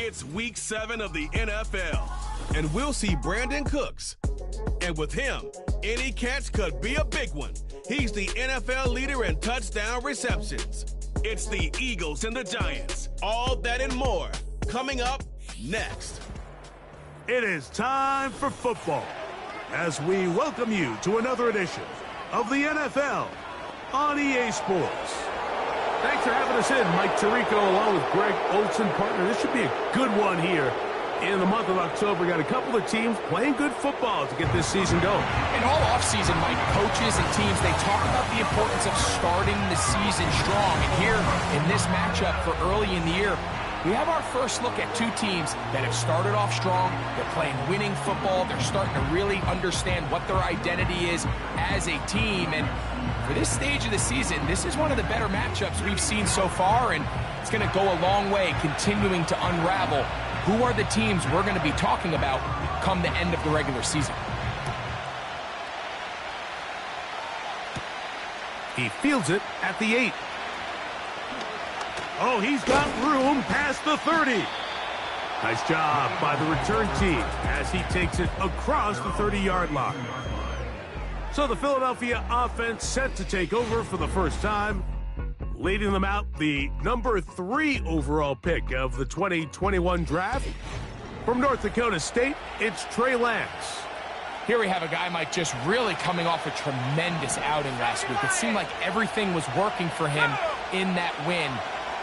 It's Week 7 of the NFL, and we'll see Brandon Cooks. And with him, any catch could be a big one. He's the NFL leader in touchdown receptions. It's the Eagles and the Giants. All that and more coming up next. It is time for football as we welcome you to another edition of the NFL on EA Sports. Thanks for having us in, Mike Tirico, along with Greg Olson, partner. This should be a good one here in the month of October. Got a couple of teams playing good football to get this season going. And all offseason, Mike, coaches and teams, they talk about the importance of starting the season strong. And here in this matchup for early in the year, we have our first look at two teams that have started off strong. They're playing winning football. They're starting to really understand what their identity is as a team. And for this stage of the season, this is one of the better matchups we've seen so far, and it's going to go a long way continuing to unravel who are the teams we're going to be talking about come the end of the regular season. He fields it at the 8. Oh, he's got room past the 30. Nice job by the return team as he takes it across the 30-yard line. So the Philadelphia offense set to take over for the first time. Leading them out, the number 3 overall pick of the 2021 draft. From North Dakota State, it's Trey Lance. Here we have a guy, Mike, just really coming off a tremendous outing last week. It seemed like everything was working for him in that win.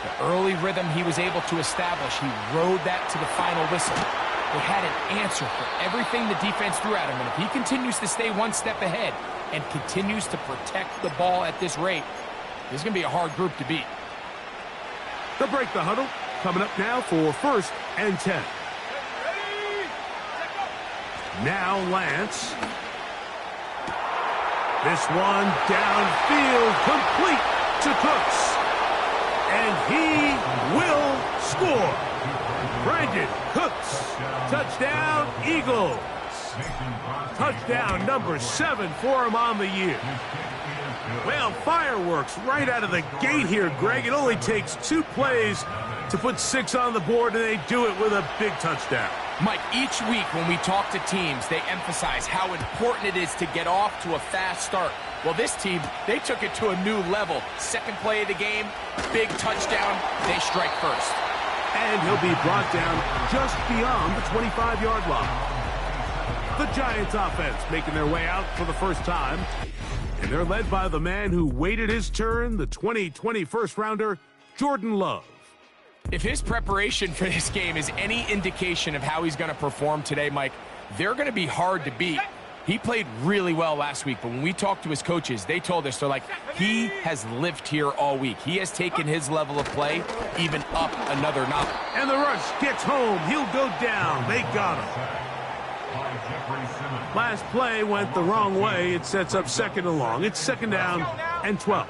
The early rhythm he was able to establish, he rode that to the final whistle. They had an answer for everything the defense threw at him, and if he continues to stay one step ahead and continues to protect the ball at this rate, this is going to be a hard group to beat. They'll break the huddle. Coming up now for 1st and 10. Now Lance. This one downfield, complete to Cooks. And he will score. Brandon Cooks. Touchdown, Eagles. Touchdown number 7 for him on the year. Well, fireworks right out of the gate here, Greg. It only takes 2 plays to put 6 on the board, and they do it with a big touchdown. Mike, each week when we talk to teams, they emphasize how important it is to get off to a fast start. Well, this team, they took it to a new level. Second play of the game, big touchdown, they strike first. And he'll be brought down just beyond the 25-yard line. The Giants offense making their way out for the first time. And they're led by the man who waited his turn, the 2020 first-rounder, Jordan Love. If his preparation for this game is any indication of how he's going to perform today, Mike, they're going to be hard to beat. He played really well last week, but when we talked to his coaches, they told us, they're like, he has lived here all week. He has taken his level of play even up another notch. And the rush gets home. He'll go down. They got him. Last play went the wrong way. It sets up 2nd and long. It's 2nd down and 12.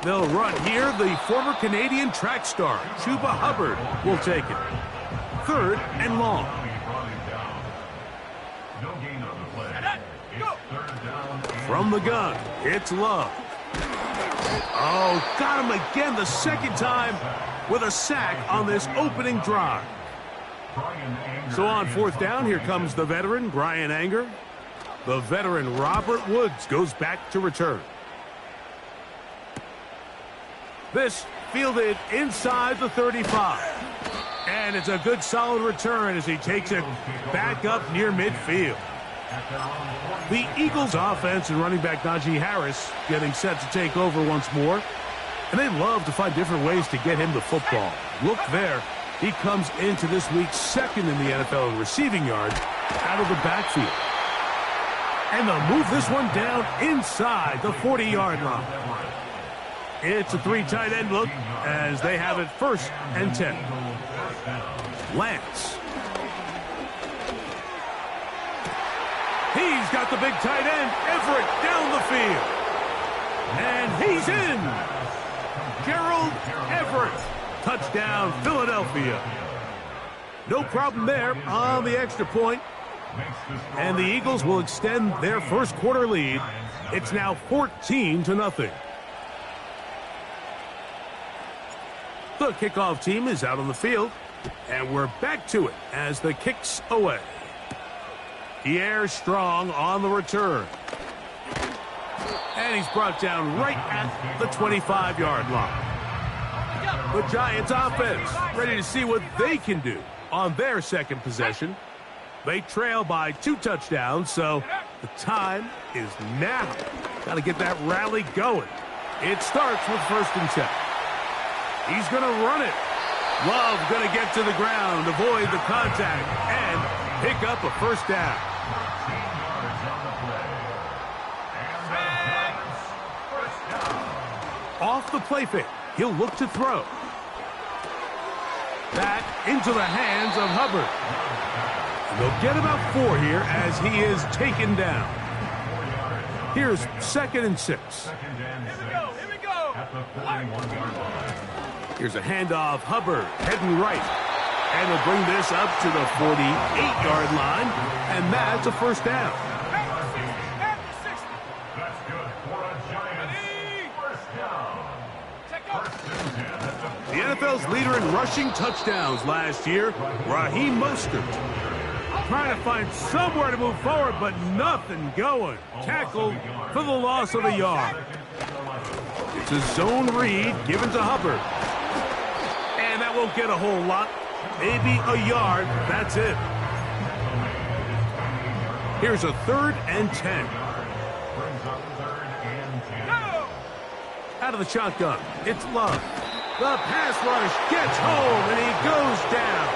They'll run here. The former Canadian track star, Chuba Hubbard, will take it. 3rd and long. From the gun, it's Love. Oh, got him again the 2nd time with a sack on this opening drive. So on 4th down, here comes the veteran, Brian Anger. The veteran, Robert Woods, goes back to return. This fielded inside the 35. And it's a good solid return as he takes it back up near midfield. The Eagles offense and running back Najee Harris getting set to take over once more. And they love to find different ways to get him the football. Look there. He comes into this week 2nd in the NFL in receiving yards out of the backfield. And they'll move this one down inside the 40-yard line. It's a 3 tight end look as they have it 1st and 10. Lance. He's got the big tight end, Everett, down the field. And he's in. Gerald Everett. Touchdown, Philadelphia. No problem there on the extra point. And the Eagles will extend their first quarter lead. It's now 14-0. The kickoff team is out on the field, and we're back to it as the kick's away. Pierre strong on the return. And he's brought down right at the 25-yard line. The Giants offense ready to see what they can do on their second possession. They trail by 2 touchdowns, so the time is now. Got to get that rally going. It starts with 1st and 10. He's going to run it. Love going to get to the ground, avoid the contact, and pick up a 1st down. Off the play fake, he'll look to throw. That into the hands of Hubbard. And they'll get about 4 here as he is taken down. Here's 2nd and 6. Here we go. Here's a handoff. Hubbard heading right. And they'll bring this up to the 48-yard line. And that's a 1st down. That's good for a Giants. 1st down. The NFL's leader in rushing touchdowns last year, Raheem Mostert. Trying to find somewhere to move forward, but nothing going. Tackled for the loss of a yard. It's a zone read given to Hubbard. And that won't get a whole lot. Maybe a yard. That's it. Here's a 3rd and 10. Out of the shotgun, it's Love. The pass rush gets home, and he goes down.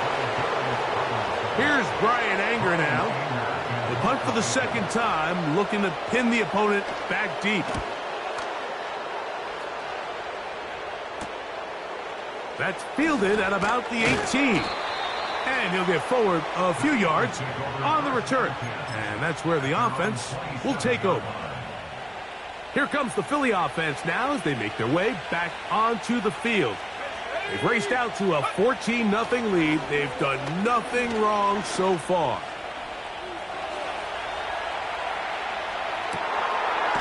Here's Brian Anger now. The punt for the 2nd time, looking to pin the opponent back deep. That's fielded at about the 18. And he'll get forward a few yards on the return. And that's where the offense will take over. Here comes the Philly offense now as they make their way back onto the field. They've raced out to a 14-0 lead. They've done nothing wrong so far.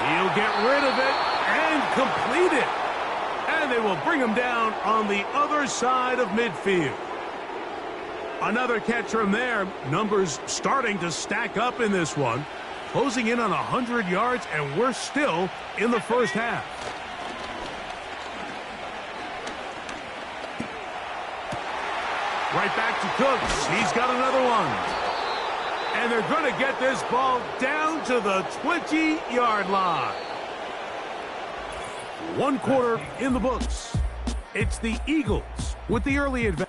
He'll get rid of it and complete it. And they will bring him down on the other side of midfield. Another catch from there. Numbers starting to stack up in this one. Closing in on 100 yards, and we're still in the 1st half. Right back to Cooks. He's got another one. And they're going to get this ball down to the 20-yard line. 1 quarter in the books. It's the Eagles with the early advantage.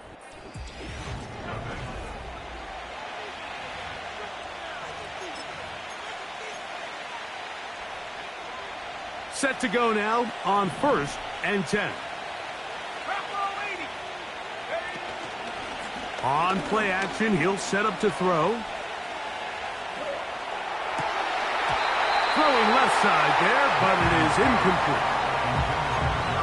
Set to go now on 1st and 10. On play action, he'll set up to throw. Throwing left side there, but it is incomplete.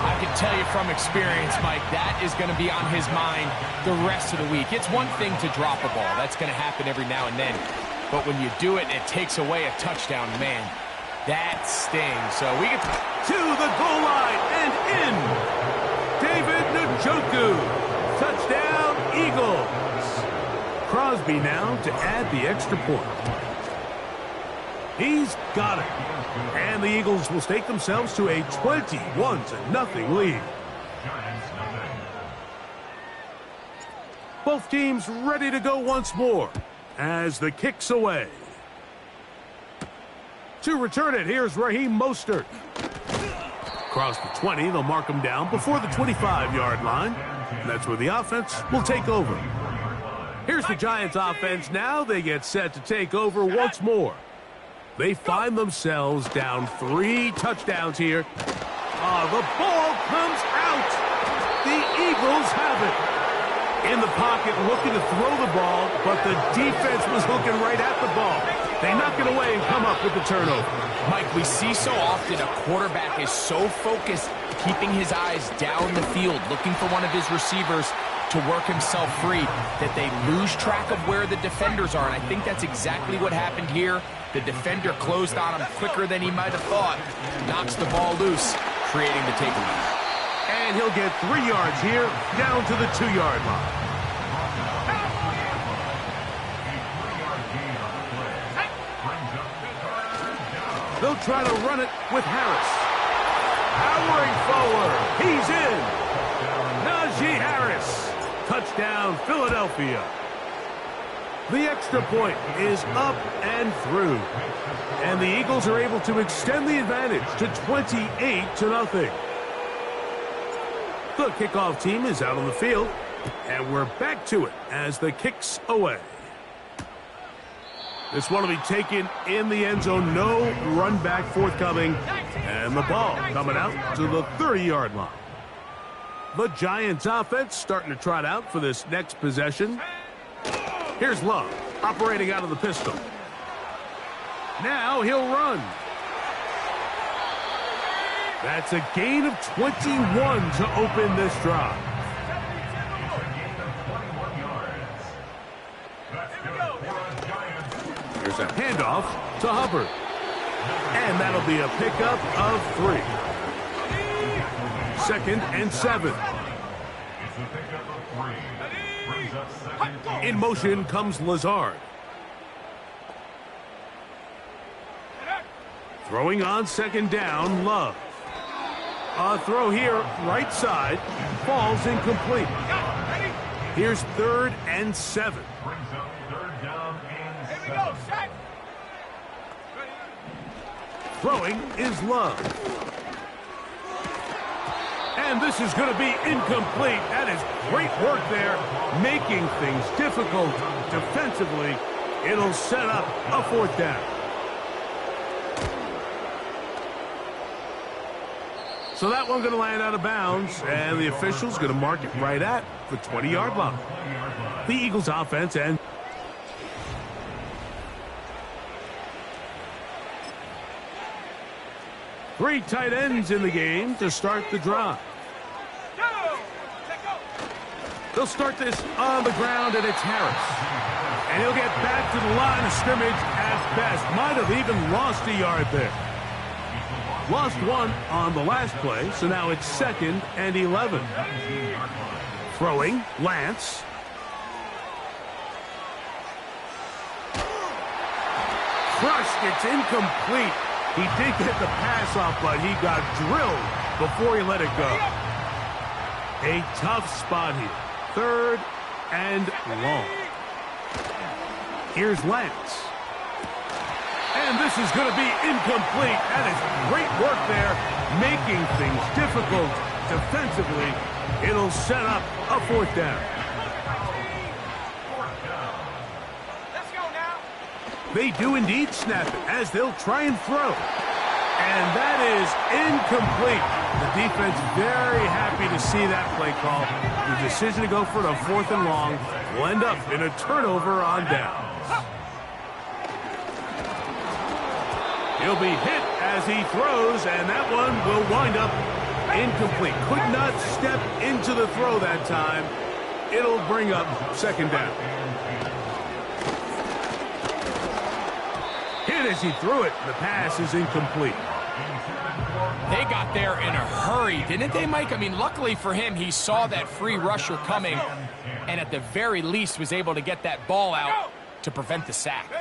I can tell you from experience, Mike, that is going to be on his mind the rest of the week. It's one thing to drop a ball. That's going to happen every now and then. But when you do it, it takes away a touchdown, man. That stings. So we get to the goal line and in. David Njoku. Touchdown, Eagles. Crosby now to add the extra point. He's got it. And the Eagles will stake themselves to a 21-0 lead. Both teams ready to go once more as the kick's away. To return it, here's Raheem Mostert. Across the 20, they'll mark him down before the 25-yard line. And that's where the offense will take over. Here's the Giants offense now. They get set to take over once more. They find themselves down 3 touchdowns here. The ball comes out. The Eagles have it. In the pocket, looking to throw the ball, but the defense was looking right at the ball. They knock it away and come up with the turnover. Mike, we see so often a quarterback is so focused, keeping his eyes down the field, looking for one of his receivers to work himself free, that they lose track of where the defenders are. And I think that's exactly what happened here. The defender closed on him quicker than he might have thought. Knocks the ball loose, creating the takeaway. And And he'll get 3 yards here, down to the 2-yard line. They'll try to run it with Harris. Powering forward. He's in. Najee Harris. Touchdown, Philadelphia. The extra point is up and through. And the Eagles are able to extend the advantage to 28-0. The kickoff team is out on the field. And we're back to it as the kick's away. This one will be taken in the end zone. No run back forthcoming. And the ball coming out to the 30-yard line. The Giants offense starting to trot out for this next possession. Here's Love operating out of the pistol. Now he'll run. That's a gain of 21 to open this drive. Here's a handoff to Hubbard. And that'll be a pickup of 3. 2nd and 7. In motion comes Lazard. Throwing on 2nd down, Love. A throw here, right side, falls incomplete. Here's 3rd and 7. Throwing is Love. And this is going to be incomplete. That is great work there, making things difficult defensively. It'll set up a 4th down. So that one going to land out of bounds, and the official's going to mark it right at the 20-yard line. The Eagles offense and 3 tight ends in the game to start the drive. They'll start this on the ground, and it's Harris. And he'll get back to the line of scrimmage at best. Might have even lost a yard there. Lost 1 on the last play, so now it's 2nd and 11. Throwing, Lance. Crushed, it's incomplete. He did get the pass off, but he got drilled before he let it go. A tough spot here. 3rd and long. Here's Lance. And this is going to be incomplete. That is great work there, making things difficult defensively. It'll set up a 4th down. Let's go now. They do indeed snap it as they'll try and throw. And that is incomplete. The defense very happy to see that play call. The decision to go for the 4th and long will end up in a turnover on downs. He'll be hit as he throws, and that one will wind up incomplete. Could not step into the throw that time. It'll bring up 2nd down. Hit as he threw it. The pass is incomplete. They got there in a hurry, didn't they, Mike? I mean, luckily for him, he saw that free rusher coming, and at the very least was able to get that ball out to prevent the sack.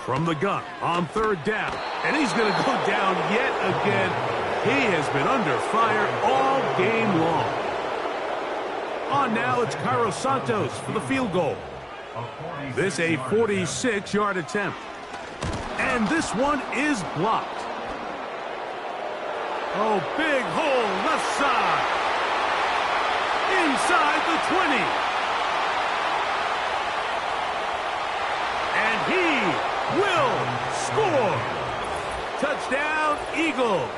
From the gun on 3rd down, and he's going to go down yet again. He has been under fire all game long. On now, it's Cairo Santos for the field goal. This a 46-yard attempt. And this one is blocked. Oh, big hole left side. Inside the 20. And he will score. Touchdown, Eagles.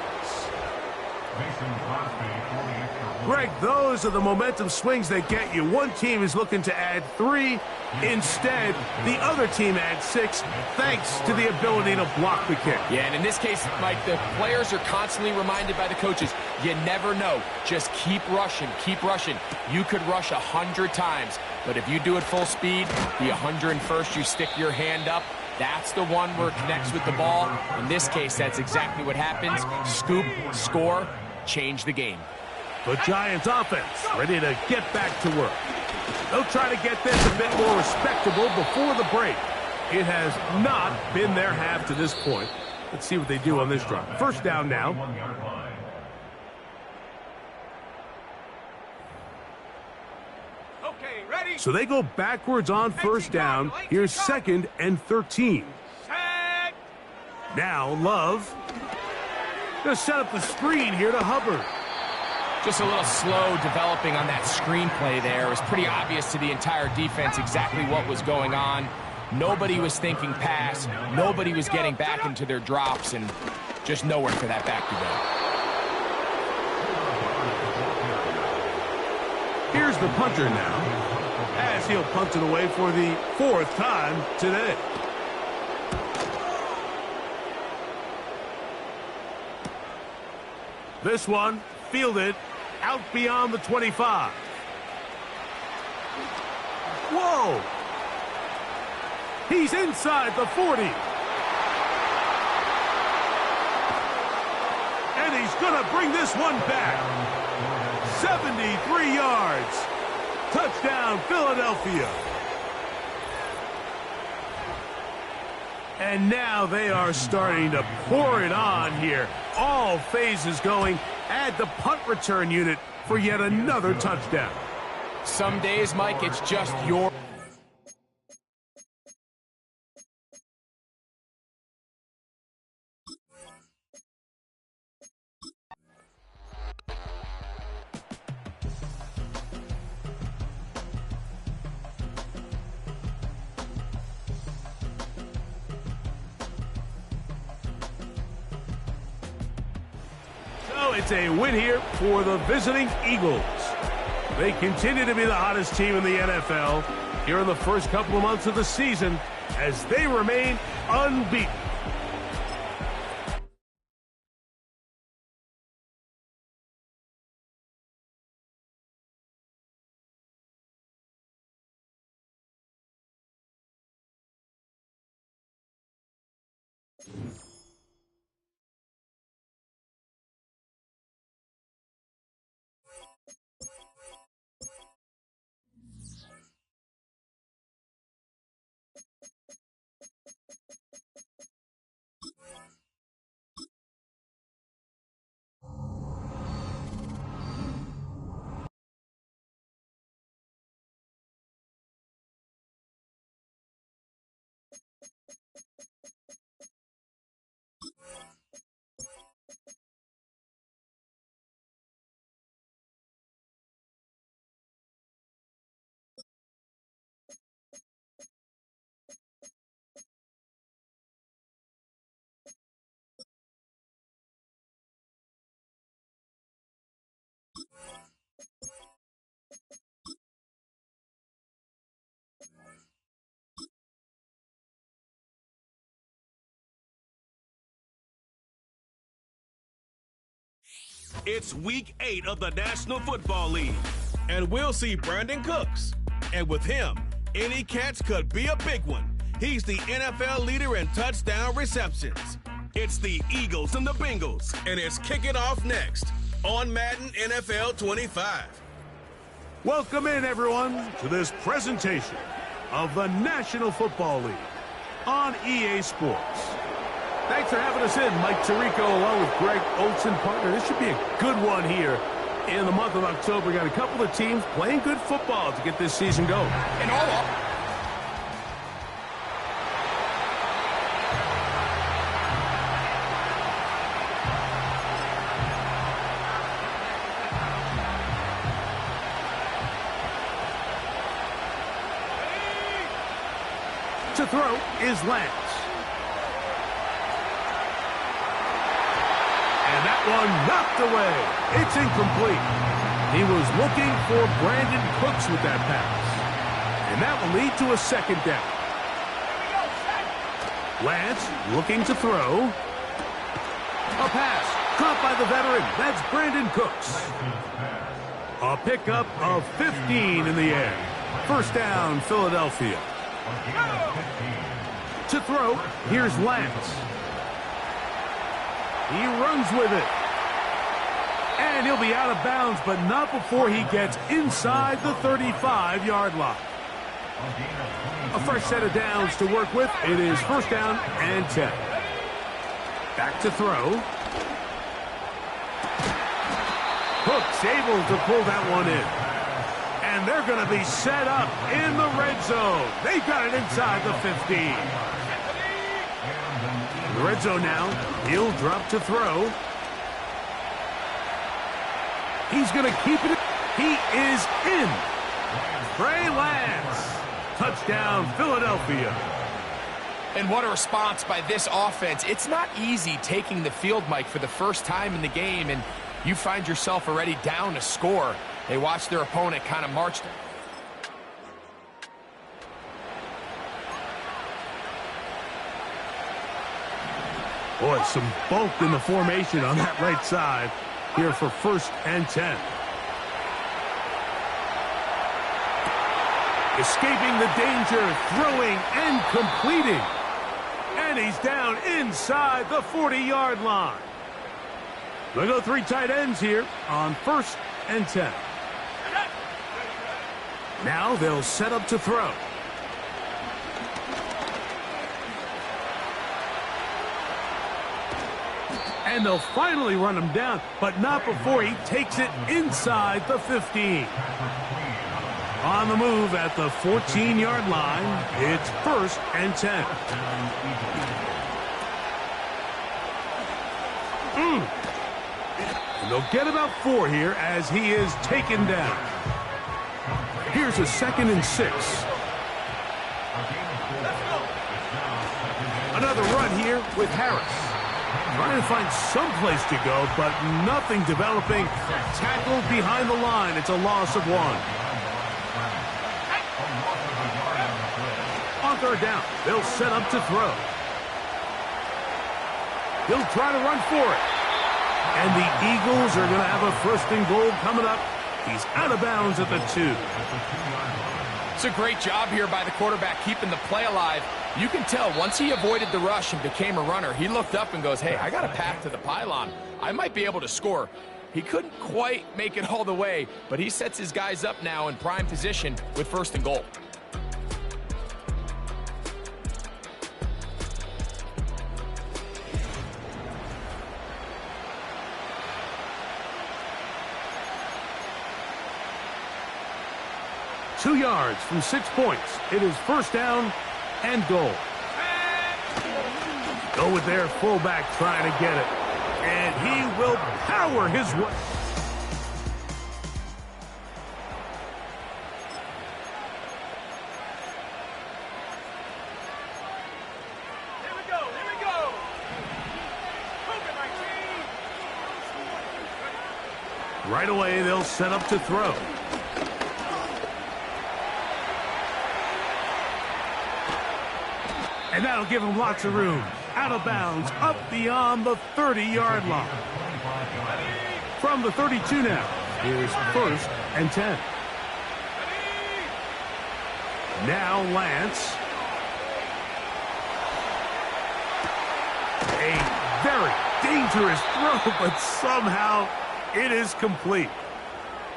Greg, those are the momentum swings that get you. One team is looking to add 3. Instead, the other team adds 6, thanks to the ability to block the kick. Yeah, and in this case, Mike, the players are constantly reminded by the coaches, you never know. Just keep rushing, keep rushing. You could rush 100 times, but if you do it full speed, the 101st, you stick your hand up. That's the one where it connects with the ball. In this case, that's exactly what happens. Scoop, score, change the game. The Giants offense ready to get back to work. They'll try to get this a bit more respectable before the break. It has not been their half to this point. Let's see what they do on this drive. First down now. Okay, ready? So they go backwards on first down. Here's 2nd and 13. Set. Now Love. Gonna set up the screen here to Hubbard. Just a little slow developing on that screenplay there. It was pretty obvious to the entire defense exactly what was going on. Nobody was thinking pass. Nobody was getting back into their drops, and just nowhere for that back to go. Here's the punter now, as he'll punt it away for the 4th time today. This one fielded out beyond the 25. Whoa! He's inside the 40. And he's going to bring this one back. 73 yards. Touchdown, Philadelphia. And now they are starting to pour it on here. All phases going. Add the punt return unit for yet another touchdown. Some days, Mike, it's just your... It's a win here for the visiting Eagles. They continue to be the hottest team in the NFL here in the first couple of months of the season as they remain unbeaten. It's week 8 of the National Football League, and we'll see Brandon Cooks. And with him, any catch could be a big one. He's the NFL leader in touchdown receptions. It's the Eagles and the Bengals, and it's kicking off next on Madden NFL 25. Welcome in, everyone, to this presentation of the National Football League on EA Sports. Thanks for having us in, Mike Tirico, along with Greg Olson, partner. This should be a good one here in the month of October. We got a couple of teams playing good football to get this season going. And all up. To throw is Lance. And that one knocked away. It's incomplete. He was looking for Brandon Cooks with that pass. And that will lead to a second down. Lance looking to throw. A pass caught by the veteran. That's Brandon Cooks. A pickup of 15 in the air. First down, Philadelphia. To throw, here's Lance. He runs with it. And he'll be out of bounds, but not before he gets inside the 35-yard line. A fresh set of downs to work with. It is first down and 10. Back to throw. Cook's able to pull that one in. And they're going to be set up in the red zone. They've got it inside the 15. The red zone now. He'll drop to throw. He's going to keep it. He is in. Trey Lance. Touchdown, Philadelphia. And what a response by this offense. It's not easy taking the field, Mike, for the first time in the game, and you find yourself already down to score. They watch their opponent kind of march them. Boy, some bulk in the formation on that right side here for first and 10. Escaping the danger, throwing and completing. And he's down inside the 40-yard line. They'll go three tight ends here on first and 10. Now they'll set up to throw. And they'll finally run him down, but not before he takes it inside the 15. On the move at the 14-yard line, it's first and 10. And they'll get about 4 here as he is taken down. Here's a 2nd and 6. Another run here with Harris. Trying to find some place to go, but nothing developing. Tackled behind the line. It's a loss of 1. On third down, they'll set up to throw. He'll try to run for it. And the Eagles are going to have a first and goal coming up. He's out of bounds at the 2. It's a great job here by the quarterback keeping the play alive. You can tell once he avoided the rush and became a runner, he looked up and goes, hey, I got a path to the pylon. I might be able to score. He couldn't quite make it all the way, but he sets his guys up now in prime position with first and goal. Two yards from 6 points. It is first down and goal. Go with their fullback trying to get it. And he will power his way. Here we go, here we go. Open my team. Right away, they'll set up to throw. And that'll give him lots of room. Out of bounds, up beyond the 30-yard line. From the 32 now, here's first and 10. Now Lance. A very dangerous throw, but somehow it is complete.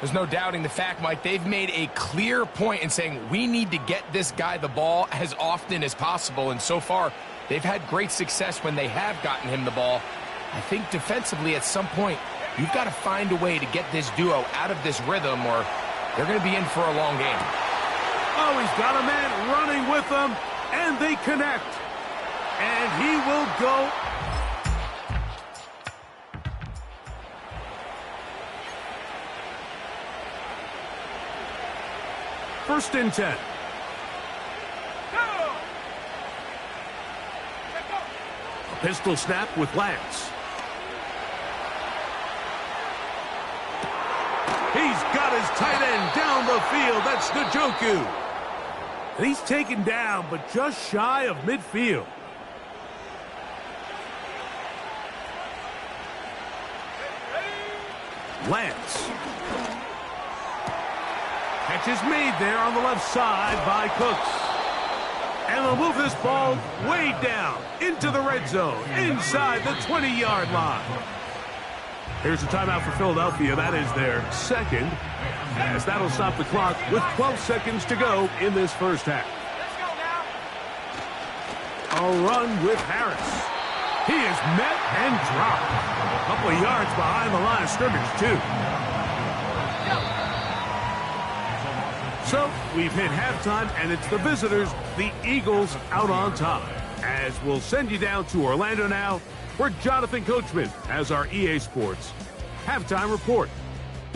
There's no doubting the fact, Mike, they've made a clear point in saying we need to get this guy the ball as often as possible. And so far, they've had great success when they have gotten him the ball. I think defensively at some point, you've got to find a way to get this duo out of this rhythm or they're going to be in for a long game. Oh, he's got a man running with them, and they connect. And he will go. First and 10. A pistol snap with Lance. He's got his tight end down the field. That's Njoku. And he's taken down, but just shy of midfield. Lance. Catch is made there on the left side by Cooks. And they'll move this ball way down into the red zone, inside the 20-yard line. Here's a timeout for Philadelphia. That is their second, as that'll stop the clock with 12 seconds to go in this first half. Let's go now. A run with Harris. He is met and dropped. A couple of yards behind the line of scrimmage, too. So we've hit halftime, and it's the visitors, the Eagles, out on top. As we'll send you down to Orlando now, where Jonathan Coachman has our EA Sports halftime report.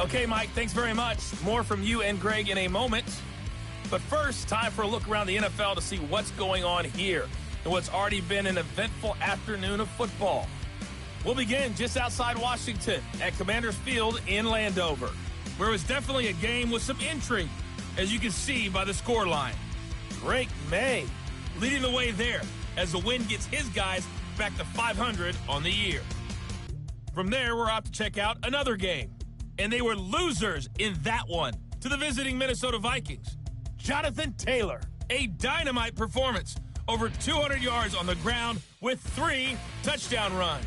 Okay, Mike, thanks very much. More from you and Greg in a moment. But first, time for a look around the NFL to see what's going on here in what's already been an eventful afternoon of football. We'll begin just outside Washington at Commanders Field in Landover, where it was definitely a game with some intrigue, as you can see by the scoreline. Drake May leading the way there as the win gets his guys back to 500 on the year. From there, we're off to check out another game, and they were losers in that one to the visiting Minnesota Vikings. Jonathan Taylor, a dynamite performance, over 200 yards on the ground with 3 touchdown runs.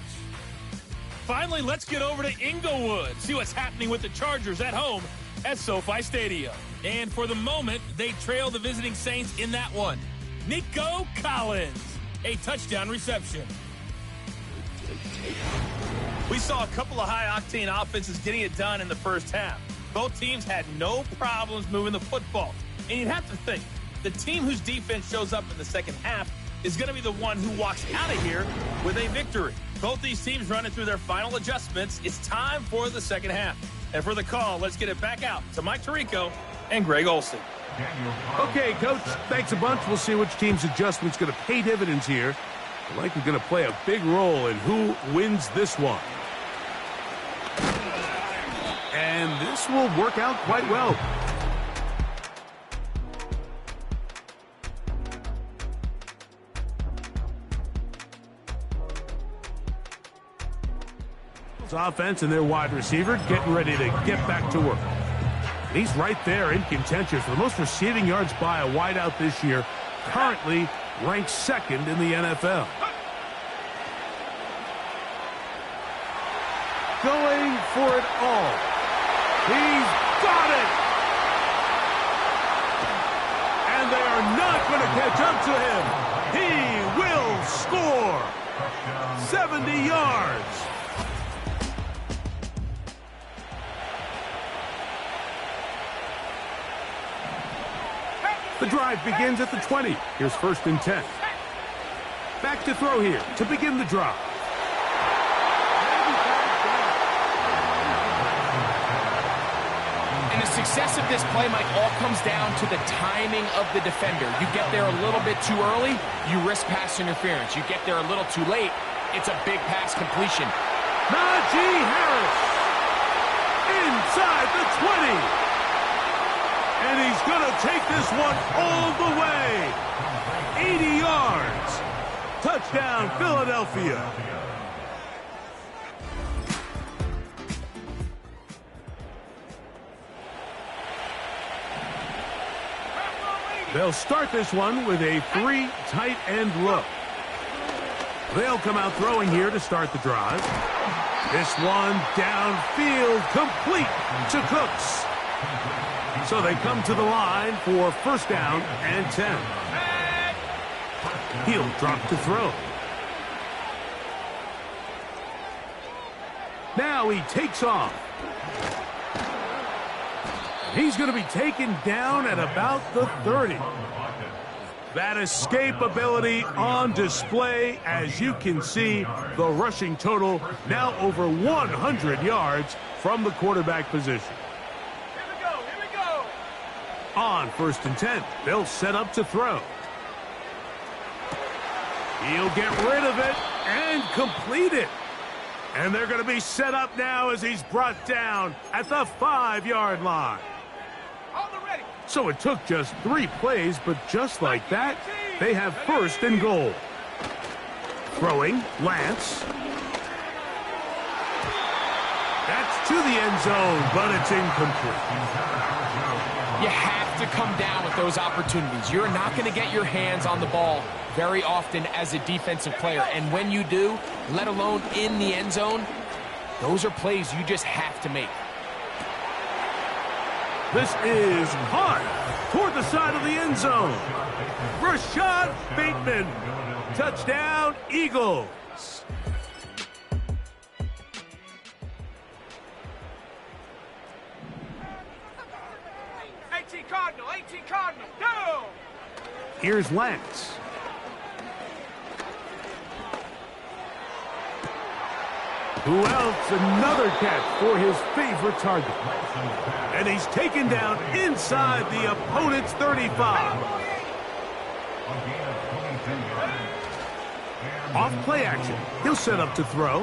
Finally, let's get over to Inglewood, see what's happening with the Chargers at home at SoFi Stadium. And for the moment, they trail the visiting Saints in that one. Nico Collins, a touchdown reception. We saw a couple of high-octane offenses getting it done in the first half. Both teams had no problems moving the football. And you'd have to think, the team whose defense shows up in the second half is going to be the one who walks out of here with a victory. Both these teams running through their final adjustments. It's time for the second half. And for the call, let's get it back out to Mike Tirico and Greg Olsen. Okay, Coach, thanks a bunch. We'll see which team's adjustment's going to pay dividends here. I like we're going to play a big role in who wins this one. And this will work out quite well. Offense and their wide receiver getting ready to get back to work. He's right there in contention for the most receiving yards by a wideout this year, currently ranked second in the NFL. Going for it all. He's got it! And they are not going to catch up to him. He will score! 70 yards! The drive begins at the 20. Here's 1st and 10. Back to throw here to begin the drive. And the success of this play, Mike, all comes down to the timing of the defender. You get there a little bit too early, you risk pass interference. You get there a little too late, it's a big pass completion. Najee Harris inside the 20. And he's going to take this one all the way. 80 yards. Touchdown, Philadelphia. They'll start this one with a 3 tight end look. They'll come out throwing here to start the drive. This one downfield, complete to Cooks. So they come to the line for 1st down and 10. He'll drop to throw. Now he takes off. He's going to be taken down at about the 30. That escape ability on display. As you can see, the rushing total now over 100 yards from the quarterback position. On 1st and 10, they'll set up to throw. He'll get rid of it and complete it. And they're going to be set up now as he's brought down at the 5-yard line. So it took just 3 plays, but just like that, they have 1st and goal. Throwing, Lance. That's to the end zone, but it's incomplete. You have to come down with those opportunities. You're not going to get your hands on the ball very often as a defensive player. And when you do, let alone in the end zone, Those are plays you just have to make. This is hard toward the side of the end zone. Rashad Bateman. Touchdown, Eagles. 18 Cardinal, go! Here's Lance. Who else? Another catch for his favorite target. And he's taken down inside the opponent's 35. Off play action. He'll set up to throw.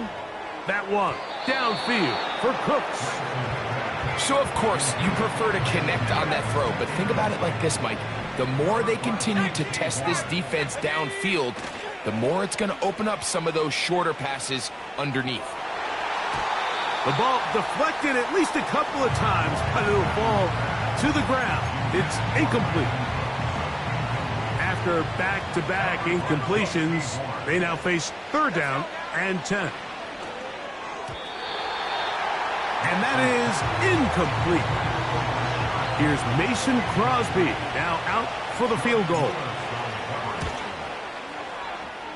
That one downfield for Cooks. So, of course, you prefer to connect on that throw, but think about it like this, Mike. The more they continue to test this defense downfield, the more it's going to open up some of those shorter passes underneath. The ball deflected at least a couple of times, but it'll fall to the ground. It's incomplete. After back-to-back incompletions, they now face 3rd down and 10. And that is incomplete. Here's Mason Crosby, now out for the field goal.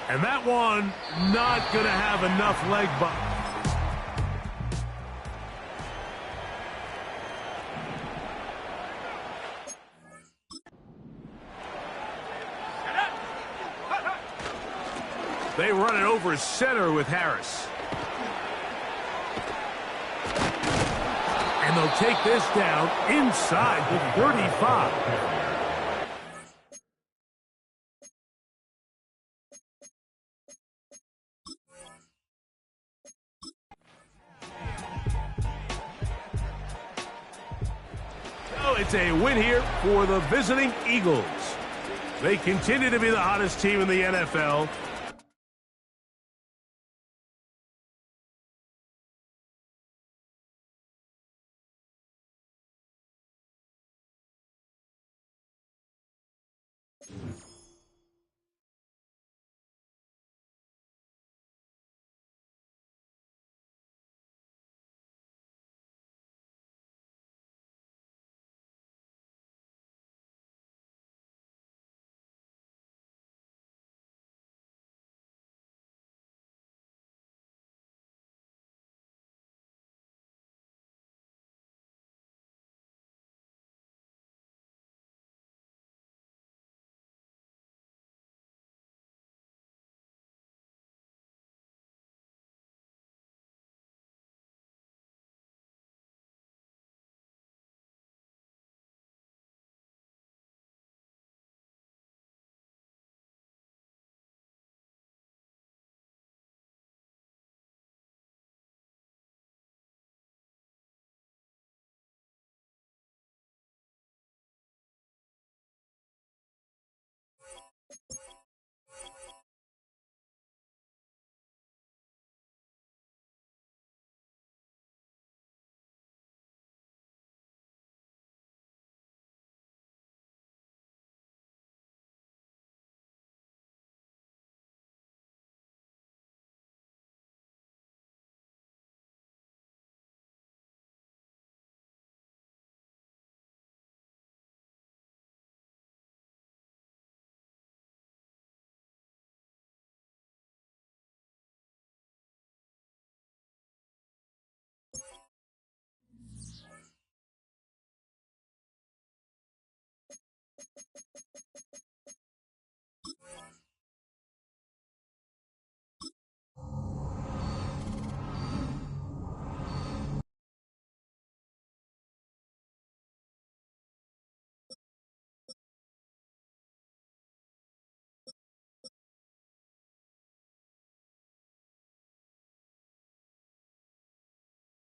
And that one not going to have enough leg bump. They run it over center with Harris. And they'll take this down inside the 35. So it's a win here for the visiting Eagles. They continue to be the hottest team in the NFL.